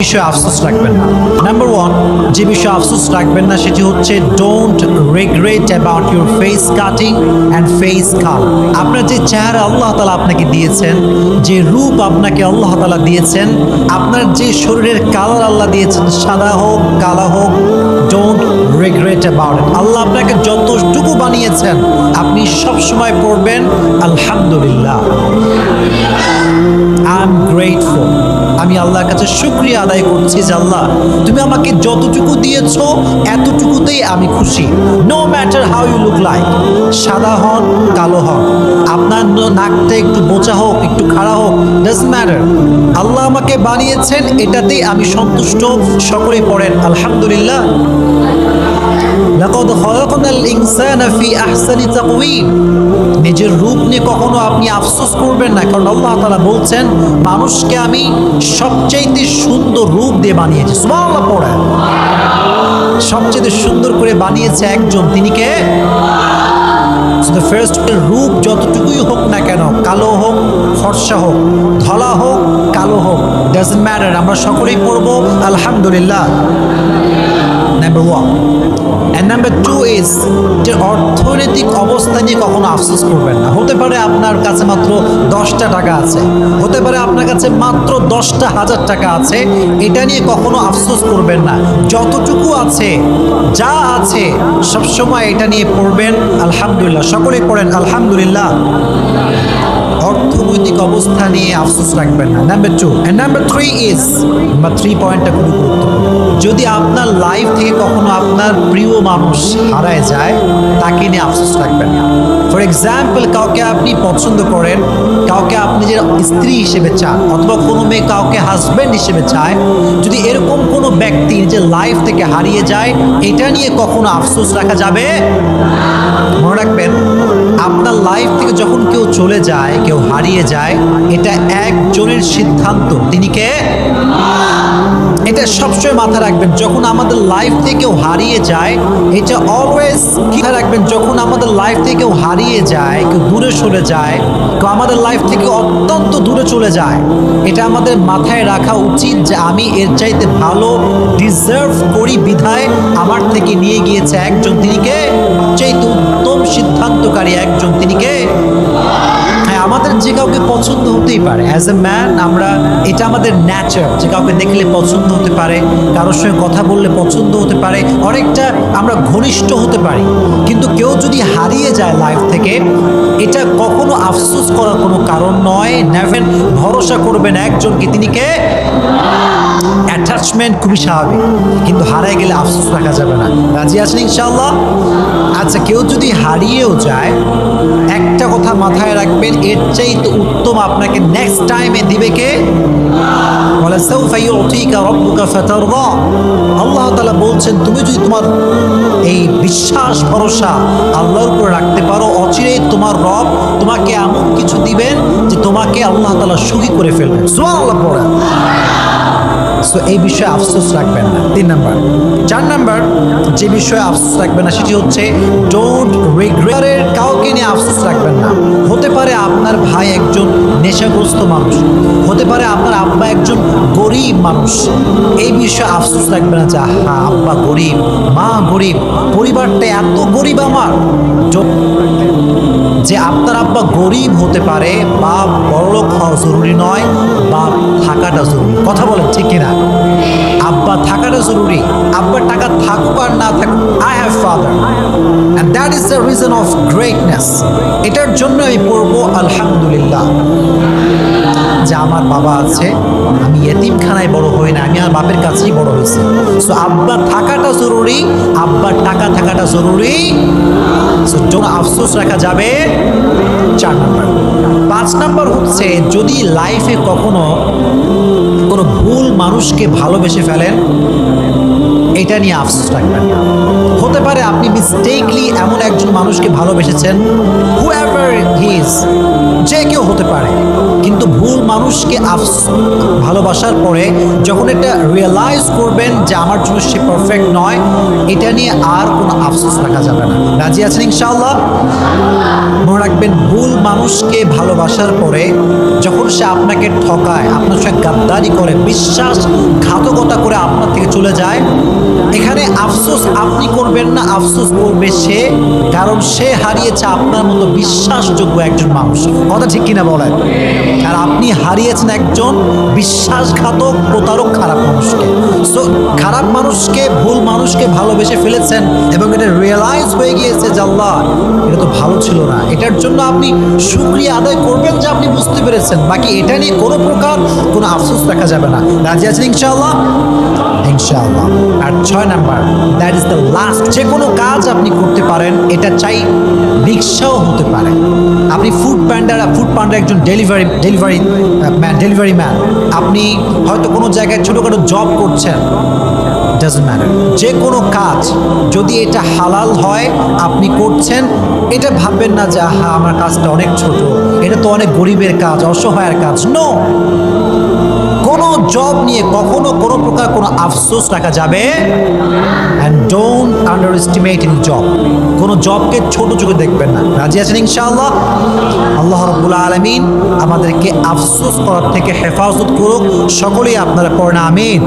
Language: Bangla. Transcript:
বিষয়ে আফসোস রাখবেন না। নাম্বার ওয়ান, যে বিষয়ে আফসোস রাখবেন না সেটি হচ্ছে don't regret about your face cutting and face কাল। আপনার যে চেহারা আল্লাহ তাআলা আপনাকে দিয়েছেন, যে রূপ আপনাকে আল্লাহ তাআলা দিয়েছেন, আপনার যে শরীরের কালার আল্লাহ দিয়েছেন, সাদা হোক কালা হোক, ডোন্ট রিগ্রেট অ্যাবাউট ইট। আল্লাহ আপনাকে যতটুকু বানিয়েছেন আপনি সবসময় পড়বেন আলহামদুলিল্লাহ, আই এম গ্রেটফুল। আমি আল্লাহর কাছে শুকরিয়া আদায় করছি যে আল্লাহ তুমি আমাকে যতটুকু দিয়েছো এতটুকুতেই আমি খুশি। No matter how you look like, সাদা হন কালো হন, আপনার নাকটা একটু বোচা হোক একটু খাড়া হোক, ডাজন্ট ম্যাটার, আল্লাহ আমাকে বানিয়েছেন এটাতেই আমি সন্তুষ্ট। সকলেই পড়েন আলহামদুলিল্লাহ। লাকাদ খালাকনাল ইনসানা ফি আহসানি তাকওয়িম। নিজের রূপ নিয়ে কখনো আপনি আফসোস করবেন না, কারণ আল্লাহ তাআলা বলছেন মানুষকে আমি সবচেয়ে সুন্দর রূপ দিয়ে বানিয়েছি। সুবহানাল্লাহ পড়েন। সবচেয়ে সুন্দর করে বানিয়েছে একজন, তিনি কে? দ্য ফার্স্ট, রূপ যতটুকুই হোক না কেন, কালো হোক ফর্সা হোক, ধলা হোক কালো হোক, ডাজন্ট ম্যাটার, আমরা সকলেই পড়বো আলহামদুলিল্লাহ। Number one. And number two is যে অর্থনৈতিক অবস্থা নিয়ে কখনো আফসোস করবেন না। হতে পারে আপনার কাছে মাত্র 10টা টাকা আছে, হতে পারে আপনার কাছে মাত্র 10টা হাজার টাকা আছে, এটা নিয়ে কখনো আফসোস করবেন না। যতটুকু আছে, যা আছে সবসময় এটা নিয়ে পড়বেন আলহামদুলিল্লাহ। সকলেই পড়েন আলহামদুলিল্লাহ। অর্থনৈতিক অবস্থা নিয়ে আফসোস রাখবেন না। Number two. And number three is, number three পয়েন্টটা খুবই গুরুত্বপূর্ণ। যদি আপনার লাইফ থেকে কখনো আপনার প্রিয় মানুষ হারায় যায়, তাকে নিয়ে আফসোস রাখবেন না। ফর এক্সাম্পল, কাউকে আপনি পছন্দ করেন, কাউকে আপনি যে স্ত্রী হিসেবে চান, অথবা কোনো মেয়ে কাউকে হাজব্যান্ড হিসেবে চায়, যদি এরকম কোনো ব্যক্তি নিজের লাইফ থেকে হারিয়ে যায়, এটা নিয়ে কখনো আফসোস রাখা যাবে? মনে রাখবেন, আপনার লাইফ থেকে যখন কেউ চলে যায়, কেউ হারিয়ে যায়, এটা একজনের সিদ্ধান্ত, তিনি কে? এটা সবসময় মাথায় রাখবেন। যখন আমাদের লাইফ থেকে কেউ হারিয়ে যায়, এটা অলওয়েজ মাথায় রাখবেন, যখন আমাদের লাইফ থেকে কেউ হারিয়ে যায়, কেউ দূরে সরে যায়, কেউ আমাদের লাইফ থেকে অত্যন্ত দূরে চলে যায়, এটা আমাদের মাথায় রাখা উচিত যে আমি এর চাইতে ভালো ডিজার্ভ করি বিধায় আমার থেকে নিয়ে গিয়েছে একজন, তিনি কে? চাইতে উত্তম সিদ্ধান্তকারী একজন, তিনি কে? হ্যাঁ, আমাদের যে কাউকে পছন্দ হতেই পারে অ্যাজ এ ম্যান, আমরা এটা আমাদের ন্যাচার, যে কাউকে দেখলে পছন্দ হতে পারে, কারোর সঙ্গে কথা বললে পছন্দ হতে পারে, অনেকটা আমরা ঘনিষ্ঠ হতে পারি। কিন্তু কেউ যদি হারিয়ে যায় লাইফ থেকে, এটা কখনো আফসোস করার কোনো কারণ নয়। নেভেন, ভরসা করবেন একজনকে, তিনি কে? অ্যাটাচমেন্ট খুবই স্বাভাবিক, কিন্তু হারায় গেলে আফসোস রাখা যাবে না। রাজি আছেন ইনশাআল্লাহ? আচ্ছা, কেউ যদি হারিয়েও যায়, একটা কথা মাথায় রাখবেন, এর চাইতে উত্তম আপনাকে নেক্সট টাইমে দিবে কে? ওয়ালাসাউফা ইউতিকা রাব্বুকা ফাতারদা। আল্লাহ তাআলা বলছেন, তুমি যদি তোমার এই বিশ্বাস ভরসা আল্লাহর উপর রাখতে পারো, অচিরেই তোমার রব তোমাকে এমন কিছু দিবেন যে তোমাকে আল্লাহ তাআলা সুখী করে ফেলবেন। সুবহানাল্লাহ পড়া। সো এই বিষয়ে আফসোস রাখবেন না। 3 নাম্বার। 4 নাম্বার, যে বিষয়ে আফসোস রাখবেন না সেটি হচ্ছে ডোন্ট রিগ্রেট। কাউকে নিয়ে আফসোস রাখবেন না। হতে পারে আপনার ভাই একজন নেশাগ্রস্ত মানুষ, হতে পারে আপনার আব্বা একজন গরিব মানুষ, এই বিষয়ে আফসোস রাখবেন না যে হ্যাঁ আব্বা গরিব, মা গরিব, পরিবারটা এত গরিব আমার। যে আপনার আব্বা গরিব হতে পারে, বা বড়লোক হওয়া জরুরি নয়, বা থাকাটা জরুরি। কথা বলেন ঠিক কিনা? আব্বা থাকাটা জরুরি, আব্বার টাকা থাকুক আর না থাকুক, I have father and that is the reason of greatness. এটার জন্য আমি পড়বো আলহামদুলিল্লাহ যে আমার বাবা আছে, আমি এতিমখানায় বড় হই না, আমি আমার বাপের কাছেই বড় হয়েছি। সো আব্বা থাকাটা জরুরি, আব্বার টাকা থাকাটা জরুরি। সো আফসোস রাখা যাবে। 4 নাম্বার। 5 নাম্বার হচ্ছে, যদি লাইফে কখনো কোনো ভুল মানুষকে ভালোবেসে ফেলেন, এটা নিয়ে আফসোস রাখবেন। হতে পারে আপনি মিস্টেকলি এমন একজন মানুষকে ভালোবেসেছেন, হুএভার হি ইজ, যে কেউ হতে পারে, কিন্তু ভুল মানুষকে ভালোবাসার পরে যখন এটা রিয়েলাইজ করবেন যে আমার জন্য সে পারফেক্ট নয়, এটা নিয়ে আর কোনো আফসোস রাখা যাবে না। রাজি আছেন ইনশাআল্লাহ? মনে রাখবেন, ভুল মানুষকে ভালোবাসার পরে যখন সে আপনাকে ঠকায়, আপনার সঙ্গে গাদ্দারি করে, বিশ্বাসঘাতকতা সে, কারণ সে হারিয়েছে আপনার মতো বিশ্বাসযোগ্য একজন মানুষ। কথা ঠিক কিনা বলেন? আর আপনি হারিয়েছেন একজন বিশ্বাসঘাতক, প্রতারক, খারাপ মানুষকে। সো খারাপ মানুষকে, ভুল মানুষকে ভালোবেসে ফেলেছেন এবং এটা রিয়েলাইজ হয়ে গিয়েছে যে আল্লাহ এটা তো ভালো ছিল না। এটার জন্য আপনি শুকরিয়া আদায় করবেন যে আপনি বুঝতে পেরেছেন। বাকি এটা নিয়ে কোনো প্রকার কোনো আফসোস রাখা যাবে না। রাজি আছেন ইনশাআল্লাহ? ইনশাআল্লাহ। আর 6 number, that is the last. যে কোনো কাজ আপনি করতে পারেন, এটা চাই রিক্সাও হতে পারে। আপনি ফুড পান্ডার একজন ডেলিভারি ম্যান, আপনি হয়তো কোনো জায়গায় ছোটোখাটো জব করছেন, ডাজন্ট ম্যাটার। যে কোনো কাজ যদি এটা হালাল হয়, আপনি করছেন, এটা ভাববেন না যে হ্যাঁ আমার কাজটা অনেক ছোট, এটা তো অনেক গরিবের কাজ, অসহায়ের কাজ। নো, কোনো জব নিয়ে কখনো কোনো প্রকার কোনো আফসোস রাখা যাবে। And don't under estimate in job. কোনো জবকে ছোট চোখে দেখবেন না। রাজি আছেন ইনশাআল্লাহ? আল্লাহ রাব্বুল আলামিন আমাদেরকে আফসোস করার থেকে হেফাজত করুক। সকলেই আপনারা পড়েন আমিন।